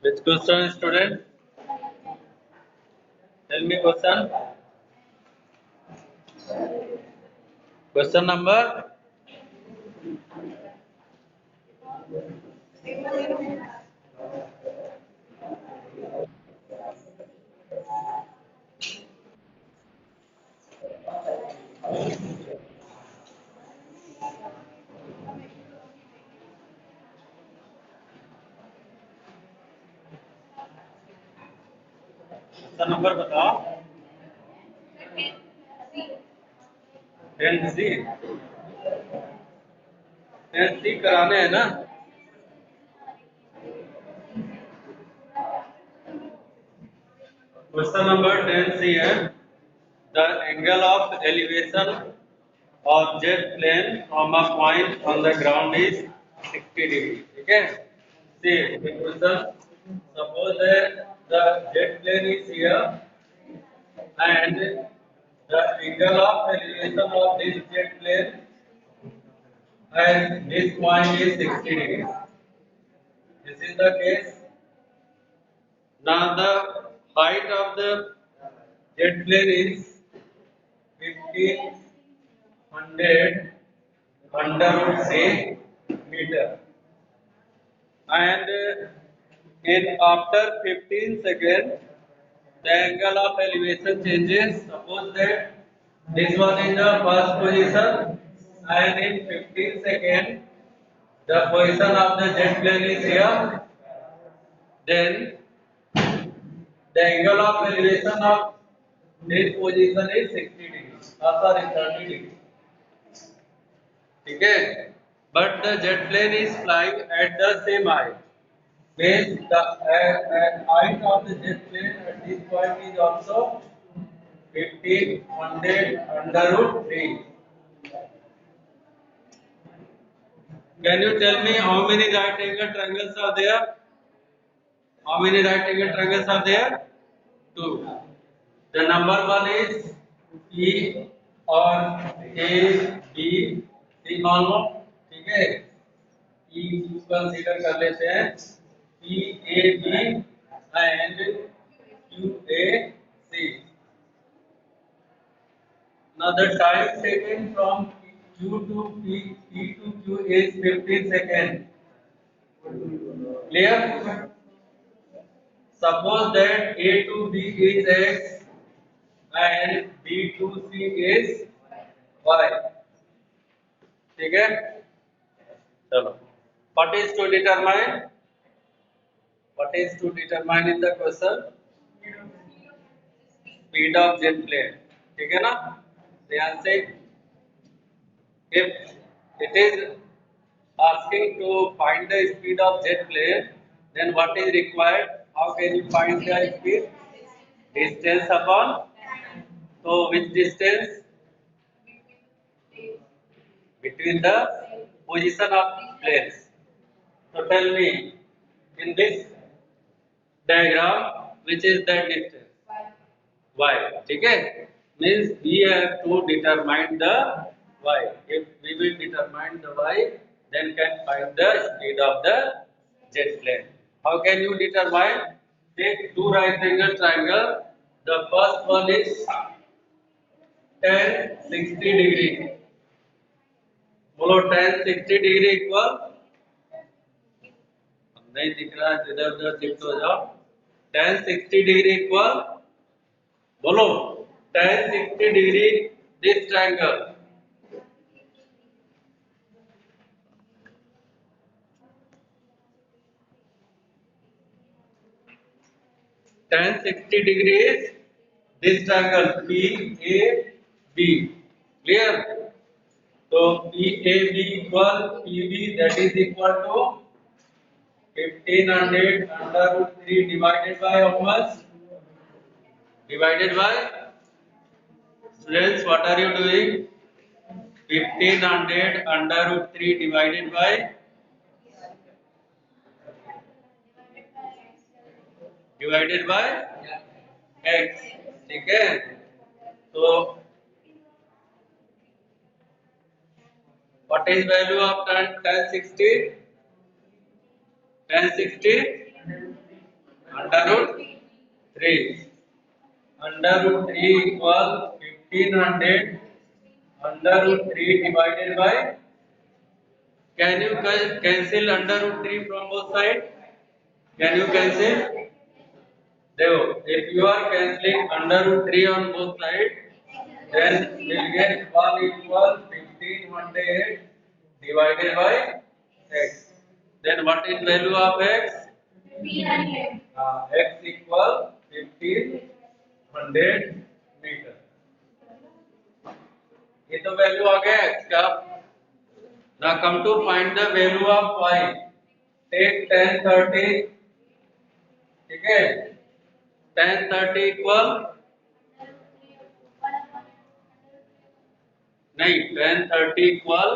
Which question, student? Tell me question. Question number. Question number बताओ. 10C. 10C कराने हैं ना. Question number 10C है. The angle of elevation of jet plane from a point on the ground is 60 degree. ठीक है. See the question. Suppose that the jet plane is here and the angle of elevation of this jet plane and this point is 60 degrees. This is the case. Now the height of the jet plane is 1500 under root 3 meter, and in after 15 seconds the angle of elevation changes. Suppose that this one is the first position and in 15 seconds the position of the jet plane is here, then the angle of elevation of this position is 60 degrees. Sorry, 30 degrees. Okay, but the jet plane is flying at the same height. Means the height of the jet plane at this point is also 1500 under root 3. Can you tell me how many right angle triangles are there? How many right angle triangles are there? 2. The number one is E और A B C मान लो. ठीक है. E को consider कर लेते हैं. E A B and Q A C. Now the time taken from Q to P to Q is 15 seconds. Clear? Suppose that A to B is X and B to C is Y. ठीक है. चलो. What is to determine? What is to determine in the question? Speed of jet plane. ठीक है ना. The answer, if it is asking to find the speed of jet plane, then what is required? How can you find the speed? Distance upon. So which distance? Between the position of planes. So tell me, in this diagram, which is the distance? Y. ठीक है. Means we have to determine the Y. If we will determine the Y, then can find the speed of the jet plane. How can you determine? Take two right angle triangle. The first one is tan 60 degree. बोलो tan 60 degree equal. नहीं दिख रहा है, इधर उधर shift हो जाओ. tan 60 degree equal. बोलो tan 60 degree this triangle. Tan 60 degree is this triangle PAB. Clear? So PAB equal PB, that is equal to 1500 under root 3 divided by how much? Divided by, students, what are you doing? 1500 under root 3 divided by x. ठीक है. तो what is value of tan 60? Tan 60 under root 3. Under root 3 equal 1500 under root 3 divided by. Can you cancel under root 3 from both sides? Can you cancel? Devo, if you are cancelling under root 3 on both sides, then we'll get 1 equal 1500 divided by x. Then what is value of x? X equal 1500 meter. ये तो value आ गया x का. Now come to find the value of y. Take tan 30. ठीक है. Tan 30 equal नहीं tan 30 equal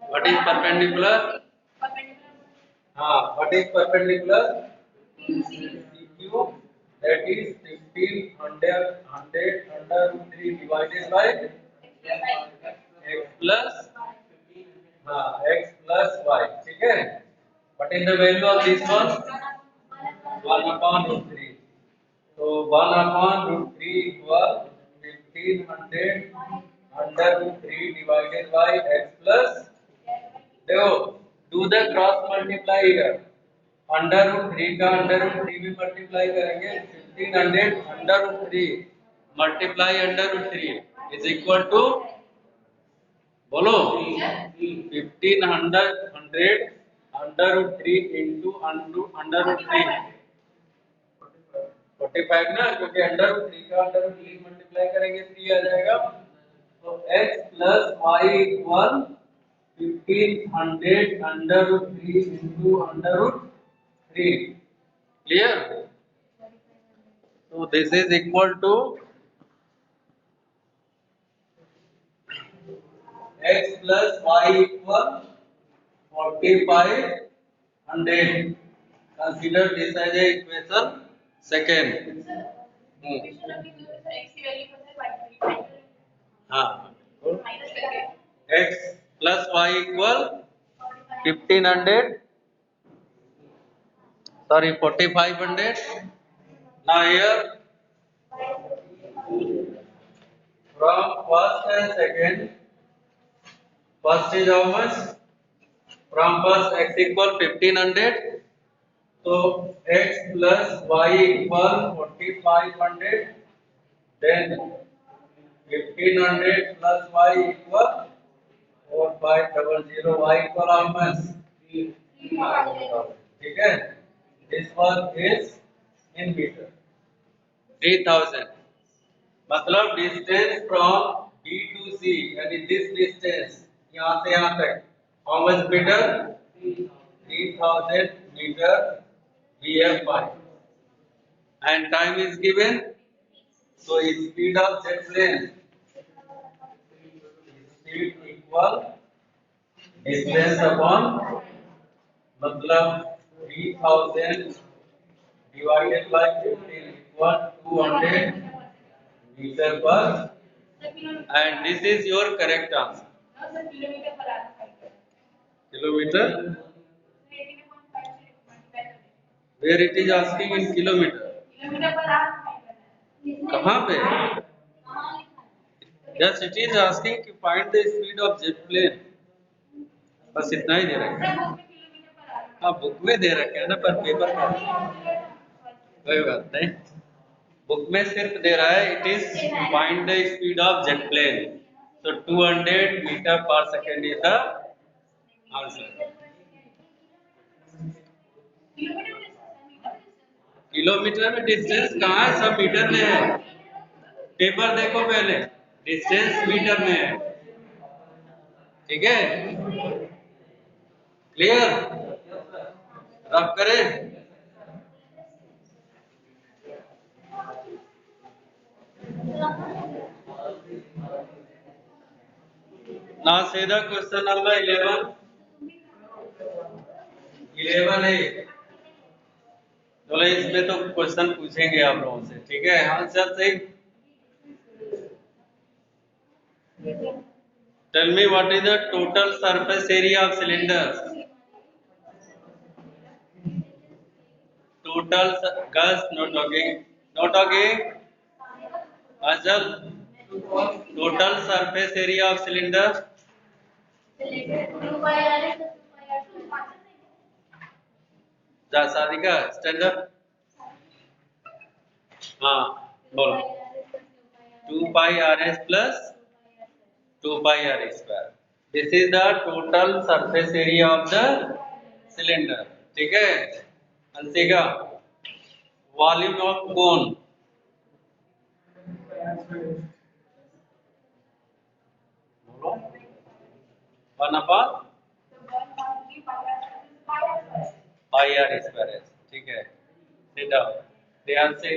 what is perpendicular? What is perpendicular? CQ, that is 1500 under root 3 divided by x plus y. ठीक है. What is the value of this one? 1 upon root 3. So 1 upon root 3 equal 1500 under root 3 divided by x plus. देखो, do the cross multiply here. Under root 3 का under root 3 में multiply करेंगे. 1500 under root 3 multiply under root 3 is equal to बोलो 1500 under root 3 into under root 3 45 ना, क्योंकि under root 3 का under root 3 multiply करेंगे 3 आ जाएगा. तो x plus y equal 1500 under root 3 into under root 3. Clear? So this is equal to x plus y equal 4500. Consider this as a equation second. X plus y equal 1500. Sorry, 4500. Now here from first and second, first is how much? From first x equal 1500. So x plus y equal 4500. Then 1500 plus y equal 4500. Y equal how much? 3000. ठीक है. This one is in meter. 3000. मतलब distance from B to C, यानी this distance यहाँ से यहाँ तक how much meter? 3000 meter we have found. And time is given. So speed of jet plane, speed equal distance upon मतलब 3000 divided by 15 equal 200 meter per, and this is your correct answer. Kilometer? Where it is asking in kilometer? कहाँ पे? Yes, it is asking to find the speed of jet plane. बस इतना ही दे रखा है. हाँ, book में दे रखे हैं ना, पर पेपर में कोई बात नहीं. बुक में सिर्फ दे रहा है it is find the speed of jet plane. तो 200 metre per second is the answer. Kilometre में डिस्टेंस कहाँ है? सब मीटर में है. पेपर देखो पहले, डिस्टेंस मीटर में है. ठीक है. क्लियर? रफ करें. Now say the question number 11. 11 है. चलो इसमें तो क्वेश्चन पूछेंगे आप लोगों से. ठीक है. आंसर सही. Tell me what is the total surface area of cylinders? total gas no talking. No talking. Ajal. Total surface area of cylinder. Sadika, stand up. हाँ, बोलो. 2 pi rs plus 2 pi r square. This is the total surface area of the cylinder. ठीक है? Anshika, volume of cone. बोलो. 1 upon pi r square है. ठीक है? Sit down. ध्यान से.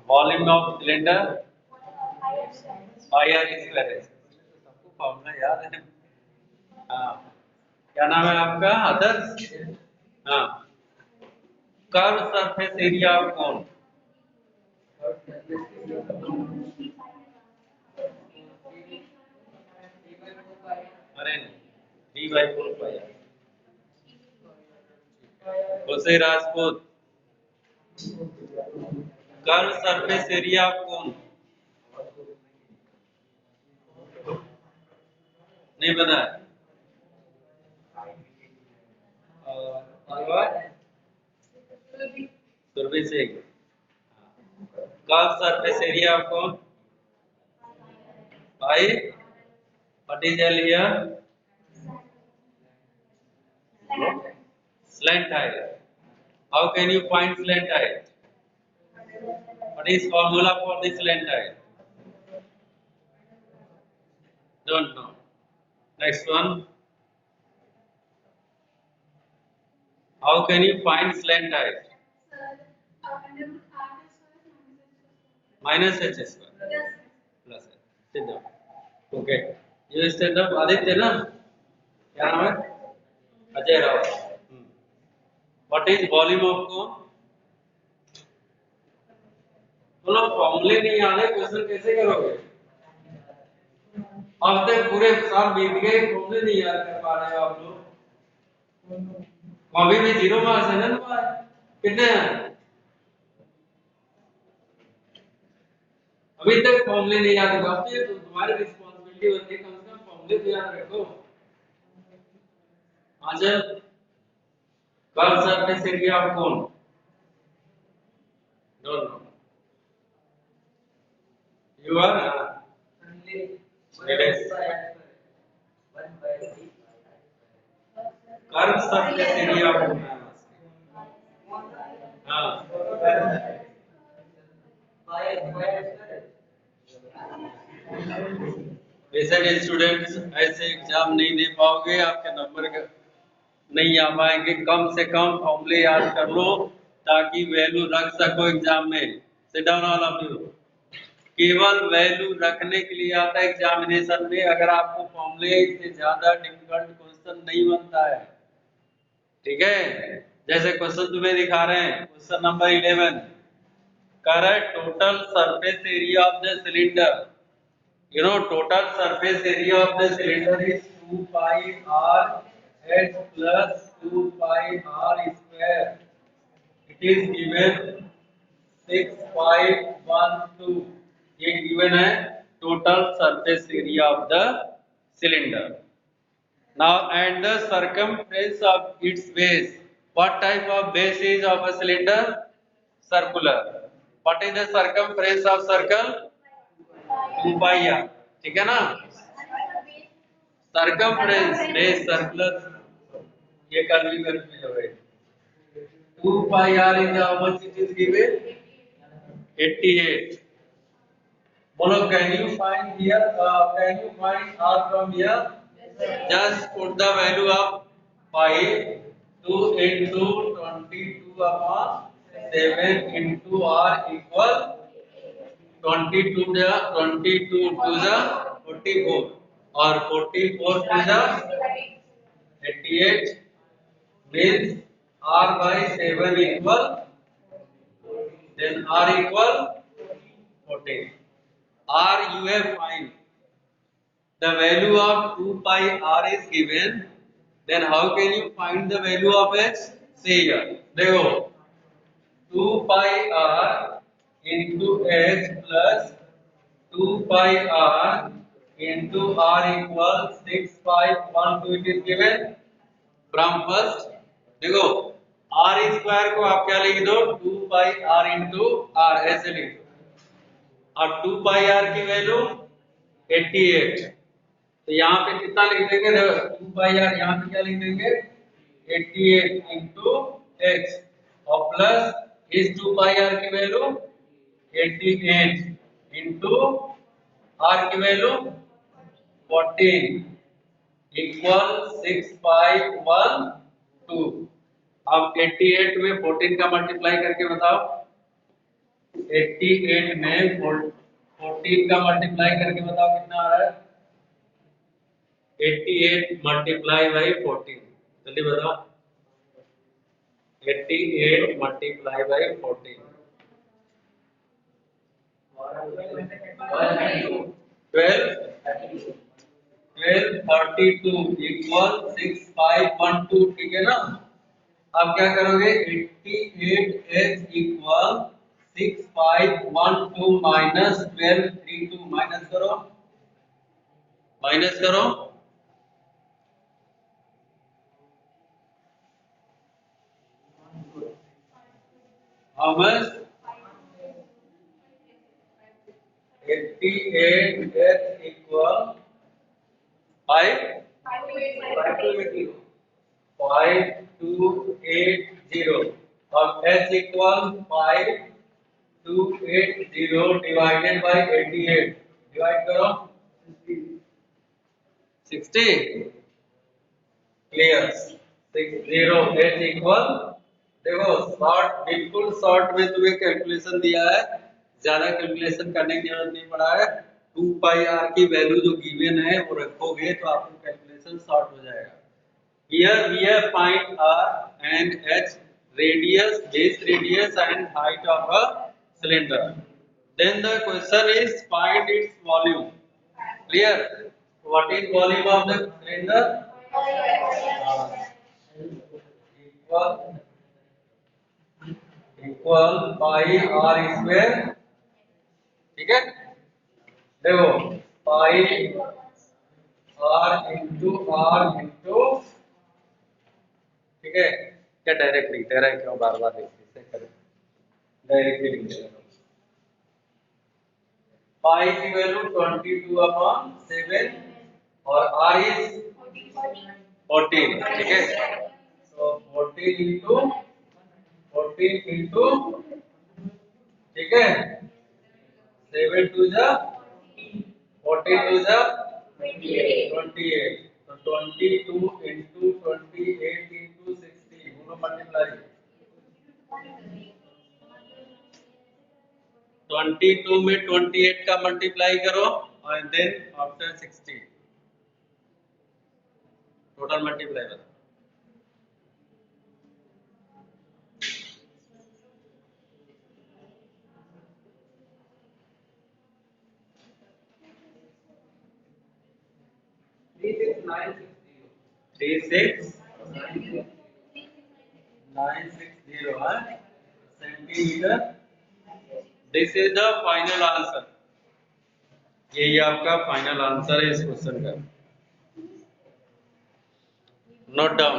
Volume of cylinder pi r square है. सबको फॉर्मूला याद है? हाँ. क्या नाम है आपका? आदर्श. हाँ. Curve surface area of cone. अरे डी बाई 4 पाई. उसे Rajput. Curve surface area of cone. नहीं पता है. Surbhi Singh. Curve surface area of cone. भाई what is L here? Slant height. How can you find slant height? What is formula for the slant height? Don't know. Next one. How can you find slant height? Minus h square plus h. Sit down. Okay. You stand up. Aditya ना? क्या नाम है? Ajay Rao. What is volume of cone? बोलो फॉर्मूले नहीं याद है, question कैसे करोगे? अब तक पूरे साल बीत गए, फॉर्मूले नहीं याद कर पा रहे हो आप लोग. अभी भी 0 मार्क्स है ना तुम्हारे? कितने हैं? अभी तक फॉर्मूले नहीं याद करते तो तुम्हारी रिस्पांसिबिलिटी होती है कम से कम फॉर्मूले तो याद रखो. Answer curve surface area of cone. Don't know. You are curve surface area of कोन. हाँ. वैसे स्टूडेंट्स ऐसे एग्जाम नहीं दे पाओगे, आपके नंबर नहीं आ पाएंगे. कम से कम फॉर्मूले याद कर लो ताकि वैल्यू रख सको एग्जाम में. Sit down all of you. केवल वैल्यू रखने के लिए आता है एग्जामिनेशन में. अगर आपको फॉर्मूले से ज्यादा डिफिकल्ट क्वेश्चन नहीं बनता है. ठीक है? जैसे क्वेश्चन तुम्हें दिखा रहे हैं, question number 11. Correct total surface area of the cylinder. You know total surface area of the cylinder is 2 pi r h plus 2 pi r square. It is given 6512. ये given है total surface area of the cylinder. Now and the circumference of its base. What type of base is of a cylinder? Circular. What is the circumference of circle? 2 pi r. ठीक है ना? Circumference base circular ये curvy curve में जो है 2 pi r is how much it is given? 88. बोलो can you find here? Can you find r from here? Just put the value of pi 2 into 22 upon 7 into r equal 22 to the 44 और 44 to the 88 means r by 7 equal, then r equal 14. R you have find the value of 2 pi r is given, then how can you find the value of h? सी देखो 2 पाई r into h plus 2 pi r into r equal 6 pi 1 to it is given from first देखो r square को आप क्या लिख दो 2 pi r into r ऐसे लिख दो और 2 pi r की वैल्यू 88 तो यहाँ पे कितना लिख देंगे देखो 2 पाई आर यहाँ पे क्या लिख देंगे 88 इंटू एक्स और प्लस इस 2 पाई आर की वैल्यू 88 इंटू आर की वैल्यू 14 इक्वल 6512 अब 88 में 14 का मल्टीप्लाई करके बताओ 88 में 14 का मल्टीप्लाई करके बताओ कितना आ रहा है 88 मल्टीप्लाई बाई 14 जल्दी बताओ 88 मल्टीप्लाई बाई 14 12 1232 इक्वल 6512 ठीक है ना अब क्या करोगे 88h इक्वल 6512 माइनस 1232 माइनस करो how much 88h equal 5280 और h equal 5280 divided by 88 divide करो 60 क्लियर 60 h equal देखो शॉर्ट बिल्कुल शॉर्ट में तुम्हें कैलकुलेशन दिया है ज्यादा कैलकुलेशन करने की जरूरत नहीं पड़ा है 2 पाई r की वैल्यू जो गिवन है वो रखोगे तो आपको कैलकुलेशन शॉर्ट हो जाएगा here we have find r and h radius base radius and height of a cylinder then the question is find its volume clear what is volume of the cylinder equal equal pi r square ठीक है देखो पाई are into ठीक है क्या direct लिखते रहे क्यों बार बार लिखते करें डायरेक्टली लिखते रहो पाई की वैल्यू 22/7 और आर इज 14 ठीक है तो 14 इंटू ठीक है 7 टू जा 14 टू जा 28 तो 22 इंटू 28 इंटू 60 दोनों मल्टीप्लाई 22 में 28 का मल्टीप्लाई करो और देन आफ्टर 60 टोटल मल्टीप्लाई करो 36960 centimetre this is the final answer यही आपका फाइनल आंसर है इस क्वेश्चन का नोट डाउन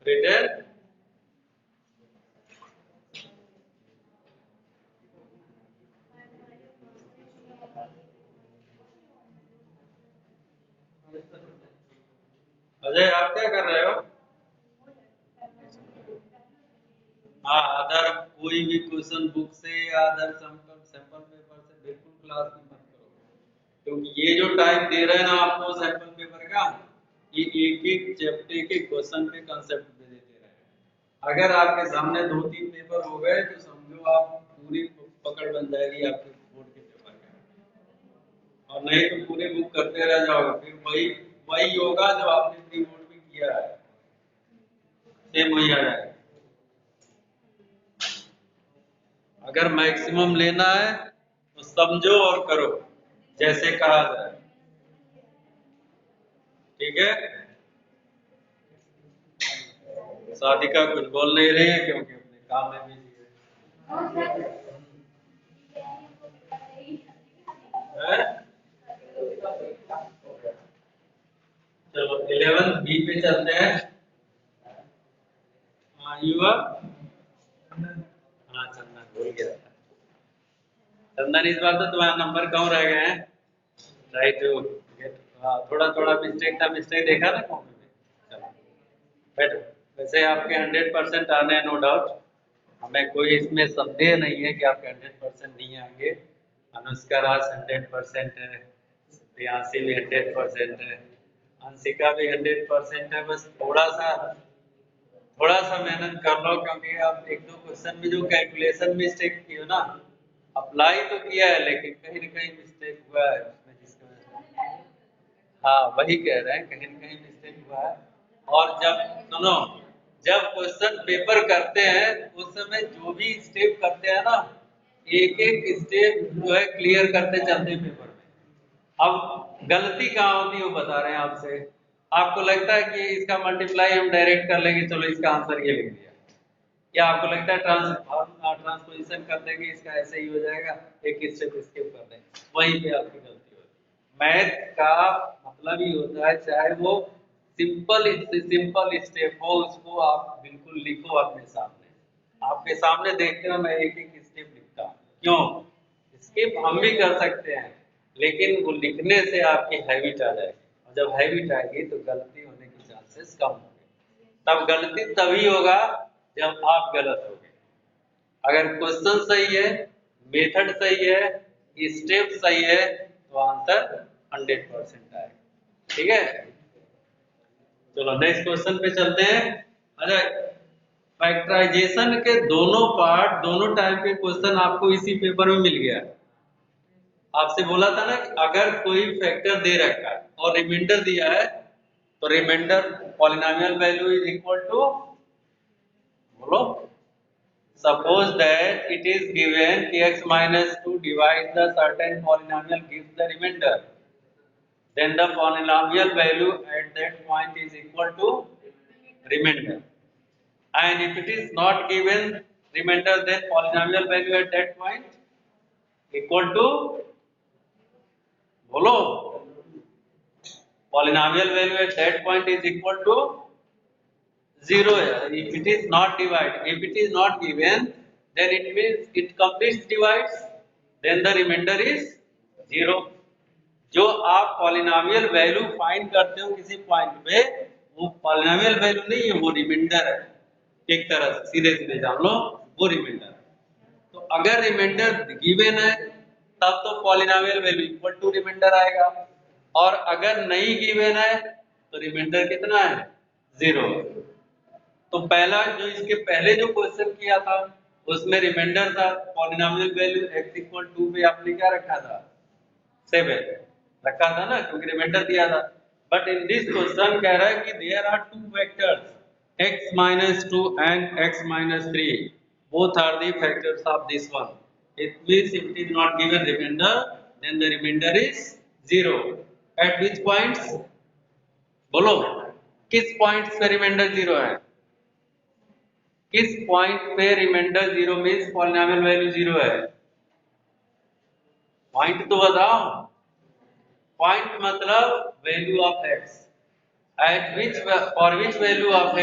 रिटर्न अजय आप क्या कर रहे हो हाँ अदर कोई भी क्वेश्चन बुक से या अदर सैंपल पेपर से बिल्कुल क्लास में मत करो क्योंकि ये जो टाइम दे रहे हैं ना आपको सैंपल पेपर का ये एक एक चैप्टर के क्वेश्चन पे कंसेप्ट दे देते रहे अगर आपके सामने 2-3 पेपर हो गए तो समझो आप पूरी पकड़ बन जाएगी आपके बोर्ड के पेपर का और नहीं तो पूरे बुक करते रह जाओगे फिर वही वही होगा जो आपने प्री बोर्ड में किया है सेम वही आ जाएगा। अगर मैक्सिमम लेना है तो समझो और करो जैसे कहा जाए, ठीक है। साधिका कुछ बोल नहीं रही है क्योंकि अपने काम में बिजी है। चलो 11 बी पे चलते हैं। युवा, हाँ चंदन भूल गया था। चंदन इस बार तो तुम्हारा नंबर कम रह गए हैं। ट्राई टू गेट, हाँ थोड़ा थोड़ा मिस्टेक देखा ना कॉपी में। चलो बैठो। वैसे आपके 100% आने हैं, नो डाउट। हमें कोई इसमें संदेह नहीं है कि आपके 100% नहीं आएंगे। अनुष्का राज 100% है, प्रियांशी भी 100% है, अंशिका भी 100% है। बस थोड़ा सा मेहनत कर लो, क्योंकि आप एक दो क्वेश्चन में जो कैलकुलेशन मिस्टेक की हो ना, अप्लाई तो किया है लेकिन कहीं ना कहीं मिस्टेक हुआ है उसमें, जिसकी वजह से, हाँ वही कह रहे हैं, कहीं ना कहीं मिस्टेक हुआ है। और जब सुनो, जब क्वेश्चन पेपर करते हैं उस समय जो भी स्टेप करते हैं ना, एक एक स्टेप जो है क्लियर करते चलते हैं पेपर में। अब गलती कहाँ होती है वो बता रहे हैं आपसे। आपको लगता है कि इसका मल्टीप्लाई हम डायरेक्ट कर लेंगे, चलो इसका आंसर ये लिख दिया, या आपको लगता है ट्रांसपोजिशन कर देंगे, इसका ऐसे ही हो जाएगा, एक स्टेप स्किप कर देंगे, वहीं पे आपकी गलती होती है। मैथ का मतलब ही होता है, चाहे वो सिंपल स्टेप हो, उसको आप बिल्कुल लिखो अपने सामने। आपके सामने देखते हो मैं एक एक स्टेप लिखता हूँ, क्यों? स्किप हम भी कर सकते हैं, लेकिन वो लिखने से आपकी हैबिट आ जाएगी, और जब हैबिट आएगी तो गलती होने के चांसेस कम होंगे। तब गलती तभी होगा जब आप गलत होगे। अगर क्वेश्चन सही है, मेथड सही है, स्टेप सही है, तो आंसर 100% आएगा, ठीक है। चलो नेक्स्ट क्वेश्चन पे चलते हैं। अच्छा, फैक्टराइजेशन के दोनों पार्ट, दोनों टाइप के क्वेश्चन आपको इसी पेपर में मिल गया। आपसे बोला था ना कि अगर कोई फैक्टर दे रखा है और रिमाइंडर दिया है, तो remainder polynomial value is equal to, बोलो, suppose that it is given kx minus 2 divides the certain polynomial gives the remainder, then the polynomial value at that point is equal to remainder. And if it is not given remainder, then polynomial value at that point equal to, bolo, polynomial value at that point is equal to 0. If it is not divided, if it is not given, then it means it completes divides, then the remainder is 0. जो आप polynomial value find करते हो किसी point पे, वो polynomial value नहीं है, वो रिमाइंडर है। एक तरह से सीधे सीधे जान लो, वो रिमाइंडर है। तो अगर रिमाइंडर गिवन है तब तो polynomial value equal to remainder आएगा, और अगर नहीं गिवन है तो रिमाइंडर कितना है? 0। तो पहला जो इसके पहले जो क्वेश्चन किया था उसमें रिमाइंडर था, पॉलिनोमियल वैल्यू x इक्वल 2 पे आपने क्या रखा था? 7 रखा था ना, क्योंकि रिमाइंडर दिया था। बट इन दिस क्वेश्चन कह रहा है कि there are two vectors x minus 2 and x minus 3, both are the factors of this one. It means if it is not given remainder, then the remainder is 0. At which points, बोलो, किस point पे reminder 0 है? किस point पे reminder 0 means polynomial value 0 है? Point तो बताओ। Point मतलब value of x, at which, for which value of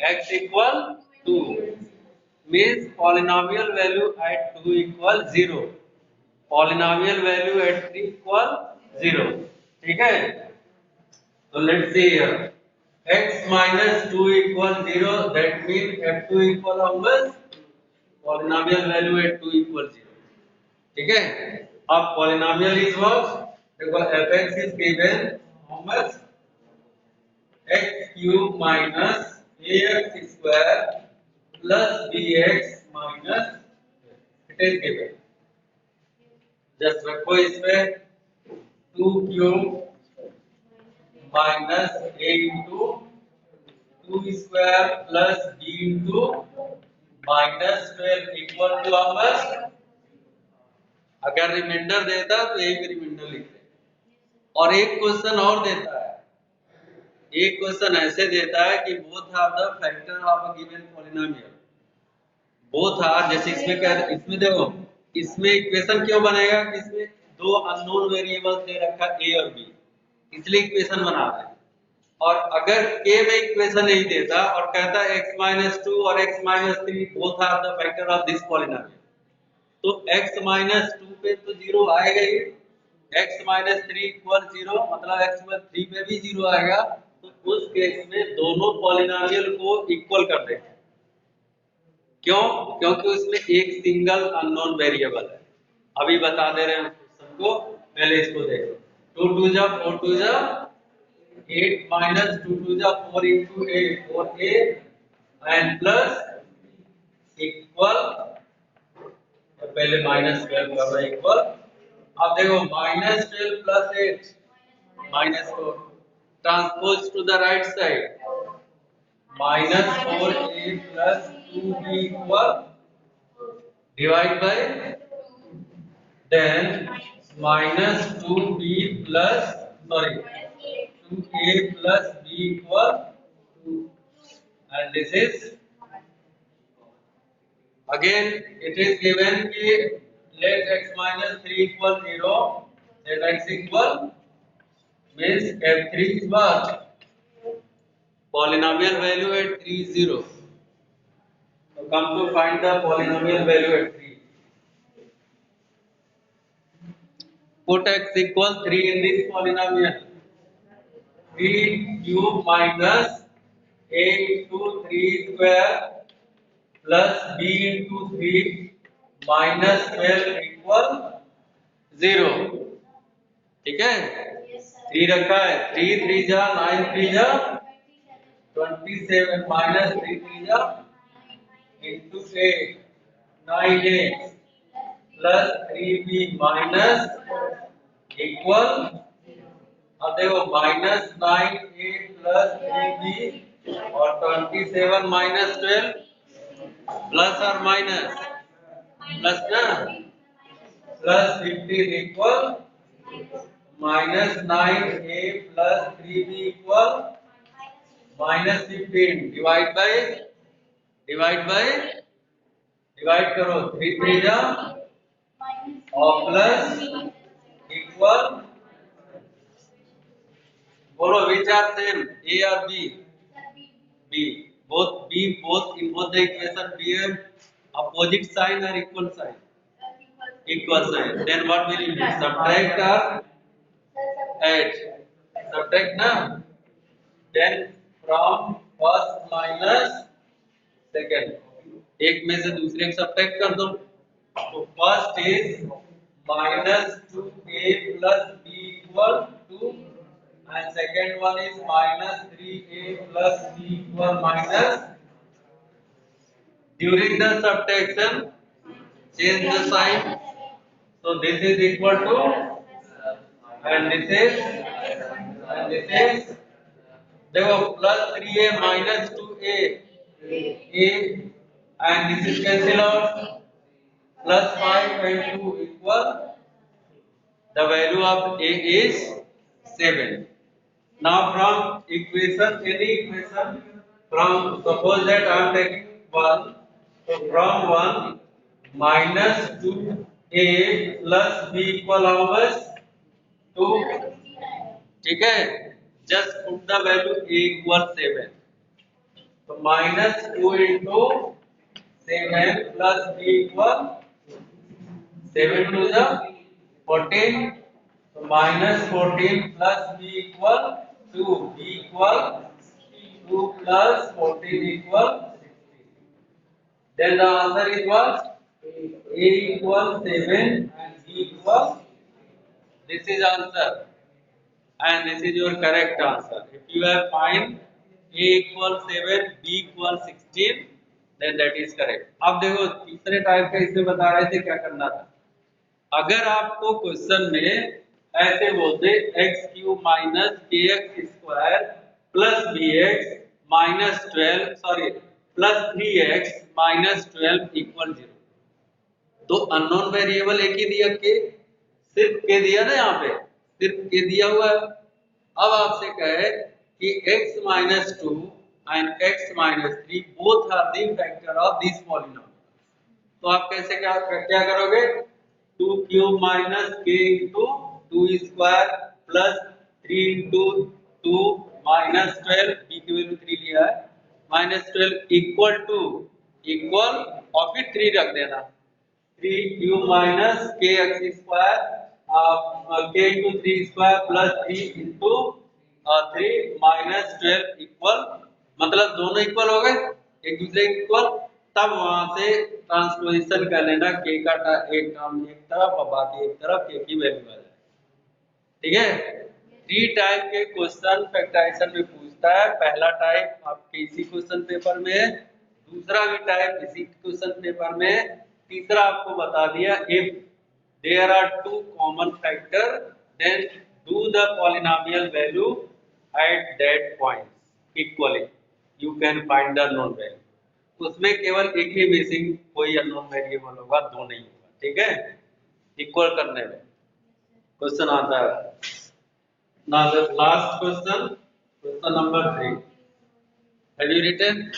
x equal 2 means polynomial value at 2 equal 0, polynomial value at 3 equal 0, ठीक है। तो let's see here, x minus 2 equal 0, that means f2 equal how much? Polynomial value at 2 equal 0, ठीक है। अब polynomial is what? देखो fx is given how much? x cube minus ax square plus bx minus, it is given, just रखो इस पे 2 cube minus a into 2 square plus b into minus 12 equal to बस अगर reminder देता तो एक reminder लिखते और एक क्वेश्चन और देता है। एक क्वेश्चन ऐसे देता है कि both are the factor of a given polynomial. Both are, जैसे इसमें देखो इसमें इक्वेशन क्यों बनेगा कि इसमें दो अननोन वेरिएबल्स दे रखा ए और बी, इसलिए इक्वेशन बना रहे हैं। और अगर के में इक्वेशन नहीं देता और कहता x-2 और x-3 both are the factor of this polynomial, तो x-2 पे तो जीरो आएगा ही, x-3 इक्वल 0 मतलब x-3 पे भी जीरो आएगा। तो उस केस में दोनों पॉलिनोमियल को इक्वल कर देंगे। क्यों? क्योंकि उसमें एक सिंगल अननोन वेरिएबल है। अभी बता दे रहे हैं क्वेश्चन को, पहले इसको देखो। 2 2 जा 4 2 जा 8 minus 2 2 जा 4 into 8 4a and plus equal, तो पहले माइनस 12 कर रहा है इक्वल। अब देखो minus 12 plus 8 minus 4 transpose to the right side, minus 4a plus 2b equal divide by then minus 2b plus 2a plus b equal 2, and this is again it is given कि let x minus 3 equal 0, let x equal means f3 is what polynomial value at 3 is 0. So come to find the polynomial value at 3. Put x equal 3 in this polynomial. 3 cube minus a into 3 square plus b into 3 minus 12 equal 0. ठीक है? 3 रखा है, 3 3 जा 9 3 जा 27 minus 3 3 जा into 8 9a plus 3b minus equal, अब देखो minus 9a plus 3b और 27 माइनस 12 प्लस और माइनस प्लस ना plus 15 equal minus 9a plus 3b equal minus 15 divide करो 3 3 जा और प्लस इक्वल, बोलो which are same a or b? b both in both the equation b have opposite sign or equal sign? Equal sign. Then what will you do? Subtract or add? Subtract na, then from first minus second, एक में से दूसरे को subtract कर दो। तो first is minus 2a plus b equal 2 and second one is minus 3a plus b equal minus, during the subtraction change the sign, so this is equal to and this is देखो plus 3a minus 2a a and this is cancel out, plus 5 and 2 equal, the value of a is 7. Now from equation, any equation, from suppose that I am taking 1, so from 1 minus 2a plus b equal how much? 2. ठीक है, just put the value a equal 7. So minus 2 into 7 plus b equal 7 to the 14. So minus 14 plus b equal 2. B equal 2 plus 14 equal 16. Then the answer is what? A equal 7 and B equal. This is answer. And this is your correct answer. If you have find a equal 7, b equal 16, then that is correct. अब देखो तीसरे type का इसमें बता रहे थे क्या करना था। अगर आपको क्वेश्चन में ऐसे बोलते x³ minus kx² plus bx +3x equal 0। तो अननोन वेरिएबल एक ही दिया के, सिर्फ के दिया ना, यहाँ पे सिर्फ के दिया हुआ है। अब आपसे कहे कि x-2 and x-3 both are the factor of this polynomial, तो आप कैसे क्या करोगे? 2³ minus k into 2 square plus 3 into 2 minus 12, b की वैल्यू 3 लिया है, माइनस 12 इक्वल टू, इक्वल और फिर 3 रख देना, 3³ minus k x square k into 3 square plus 3 into 3 minus 12 equal, मतलब दोनों इक्वल हो गए, एक दूसरे इक्वल। तब वहां से ट्रांसपोजिशन कर लेना, k का एक टर्म एक तरफ और बाकी एक तरफ k की वैल्यू आ जाए। ठीक है, 3 टाइप के क्वेश्चन फैक्टराइजेशन में पूछता है। पहला टाइप आपके इसी क्वेश्चन पेपर में है, दूसरा भी टाइप इसी क्वेश्चन पेपर में है, तीसरा आपको बता दिया, if there are two common factor then do the polynomial value at that point equally you can find the known value. उसमें केवल एक ही मिसिंग कोई अननोन वेरिएबल होगा, दो नहीं होगा। ठीक है, इक्वल करने में क्वेश्चन आता है। Now the last question, question number 3. Have you written?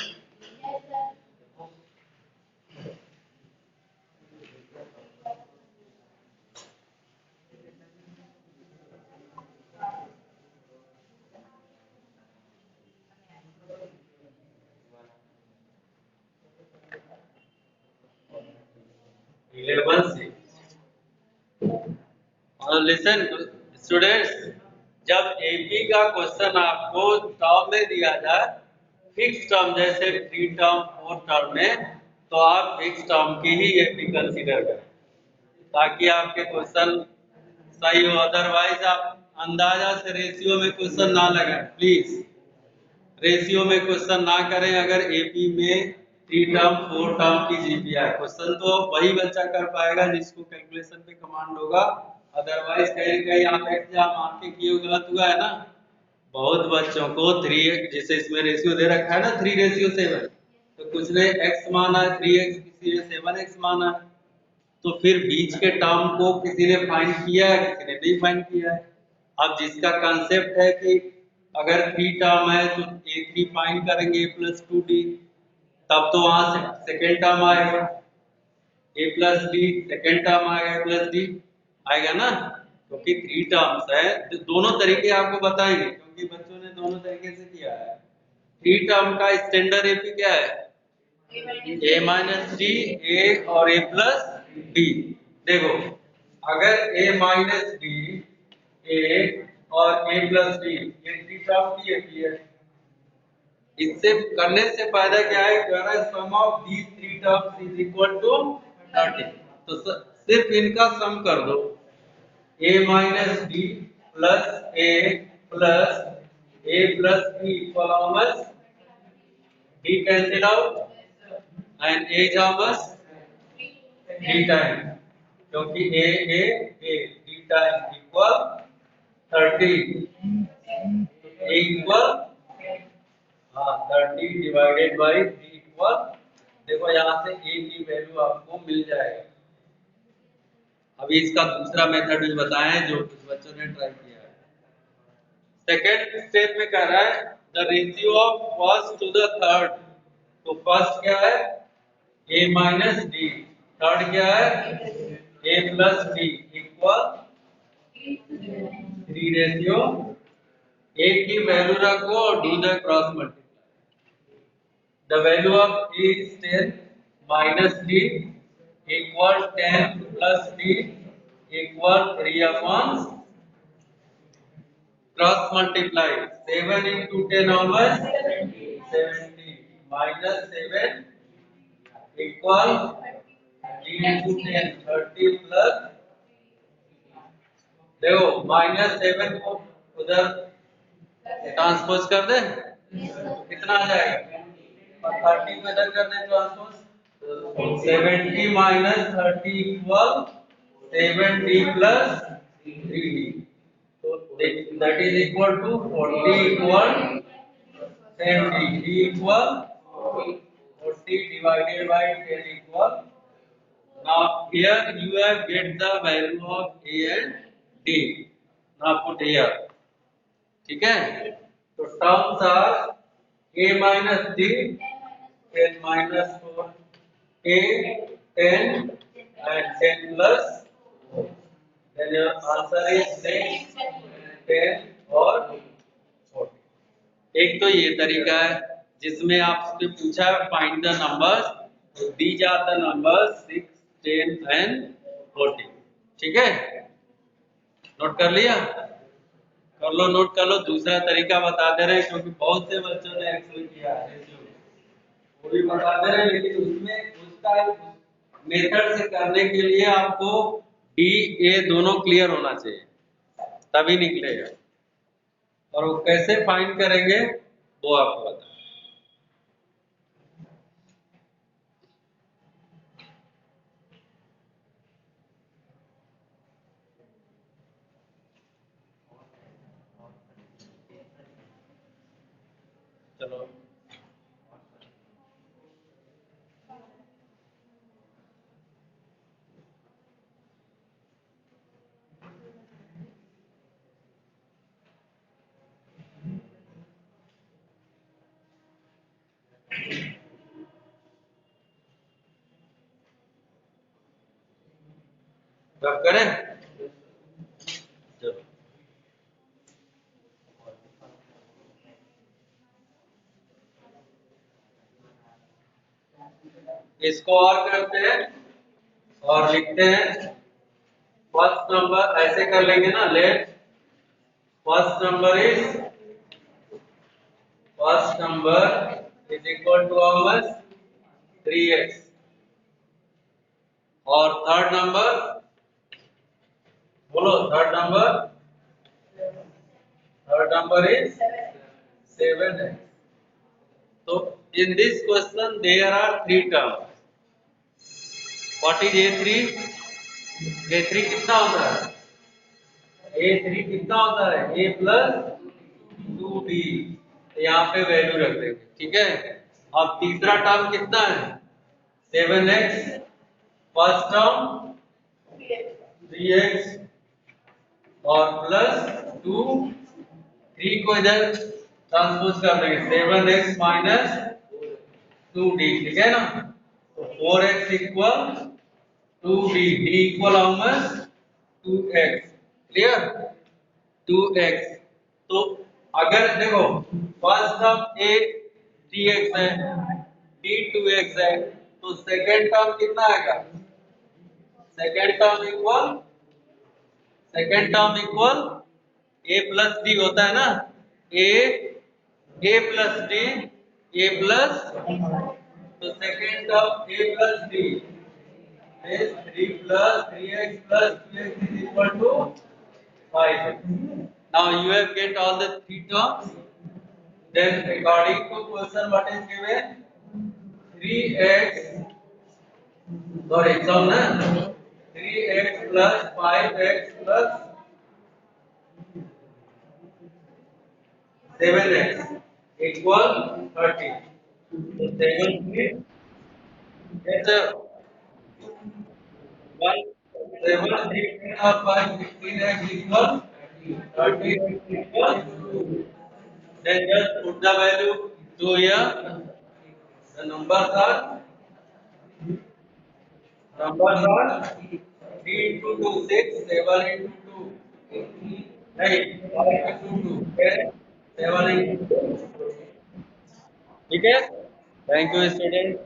11C. Listen students, जब एपी का क्वेश्चन आपको टर्म में दिया जाए, फिक्स टर्म जैसे 3 टर्म 4 टर्म में, तो आप फिक्स टर्म की ही एपी कंसीडर करें ताकि आपके क्वेश्चन सही हो। अदरवाइज आप अंदाजा से रेशियो में क्वेश्चन ना लगाएं, प्लीज रेशियो में क्वेश्चन ना करें। अगर एपी में 3 टर्म 4 टर्म की जीपी आए, क्वेश्चन तो वही बच्चा कर पाएगा जिसको कैलकुलेशन पे कमांड होगा। अदरवाइज कहीं कहीं आप एग्जाम आपके किए गलत हुआ है ना, बहुत बच्चों को 3x, जैसे इसमें रेशियो दे रखा है ना 3:7, तो कुछ ने x माना है 3x, किसी ने 7x माना है, तो फिर बीच के टर्म को किसी ने फाइंड किया है, किसी ने नहीं फाइंड किया है। अब जिसका कंसेप्ट है कि अगर 3 टर्म है तो a3 फाइंड करेंगे प्लस 2d, तब तो वहां से सेकेंड टर्म आएगा a plus D, second term आएगा प्लस डी आएगा ना, क्योंकि 3 टर्म्स है। तो दोनों तरीके आपको बताएंगे क्योंकि बच्चों ने दोनों तरीके से किया है। 3 टर्म का स्टैंडर्ड एपी क्या है? a माइनस डी, ए और a प्लस डी। देखो अगर a माइनस डी, a और a प्लस डी ये 3 टर्म की एपी है, इससे करने से फायदा क्या है? Sum of these 3 terms is equal to 30। तो सिर्फ इनका सम कर दो, a minus D plus a plus a plus b equal how much? d cancel out and a is how much? d time, क्योंकि a d time equal 30, a equal 30 divided by 3 equal, देखो यहाँ से a की value आपको मिल जाएगा। अभी इसका दूसरा मेथड भी बताएं जो कुछ बच्चों ने ट्राई किया है। सेकेंड स्टेप में कह रहा है the ratio of first to the third, तो फर्स्ट क्या है? a माइनस डी, थर्ड क्या है? a plus d equal 3 a की वैल्यू रखो और do the cross multiply. The value of a is 10 minus d equal 10 plus d equal 3 upon cross multiply 7 into 10 how much? 70 minus 7 equal 3 into 10 30 plus, देखो minus 7 को उधर transpose कर दे तो कितना आ जाएगा? 30 को इधर कर दे transpose, 70 minus 30 equal 7d plus 3d, तो that is equal to 40 equal 10 d equal 40 divided by 10 equal. Now here you have get the value of a and d. Now put here. ठीक है, तो terms are a minus d 10 minus 4 a 10 and 10 plus 4. Then your answer is 6 10 और 40. एक तो ये तरीका है जिसमें आपसे पूछा फाइंड द नंबर्स, तो these are the numbers 6 10 and 40. ठीक है, नोट कर लिया, कर लो, नोट कर लो। दूसरा तरीका बता दे रहे हैं क्योंकि बहुत से बच्चों ने एक्सेल किया है, वो भी बता दे रहे हैं, लेकिन उसमें उसका मेथड से करने के लिए आपको डी ए दोनों क्लियर होना चाहिए, तभी निकलेगा। और वो कैसे फाइंड करेंगे वो आपको बता। चलो रब करें। चलो इसको और करते हैं और लिखते हैं फर्स्ट नंबर, ऐसे कर लेंगे ना, let first number is equal to how much 3x, और थर्ड नंबर बोलो, third number is 7x. So in this question there are three terms. What is A3? A3 कितना होता है? A3 कितना होता है? A plus 2D. यहाँ पे वैल्यू रख देंगे, ठीक है। अब तीसरा टर्म कितना है? 7x, फर्स्ट टर्म 3x और प्लस 2, 3 को इधर ट्रांसपोज कर देंगे, 7x माइनस 2d, ठीक है ना। तो 4x equal 2d, d equal how much 2x, clear, 2x। तो अगर देखो फर्स्ट टर्म a 3x है, d 2x है, तो सेकेंड टर्म कितना आएगा? Second term equal a plus d होता है ना, a plus d, a plus, तो second term a plus d is 3 plus 3x plus 2x is equal to 5x. Now you have get all the three terms. Then according to question what is given? 3x, sorry, sum na, 3x plus 5x plus 7x equal 30. So 7 is, yes sir, 1 7 3 or 5 16x equal 30 equal 2. Then just put the value to here. The numbers are 3 into 2 6, 7 into 2 8, 5 into 2 10, 7 into 2. ठीक है, thank you student.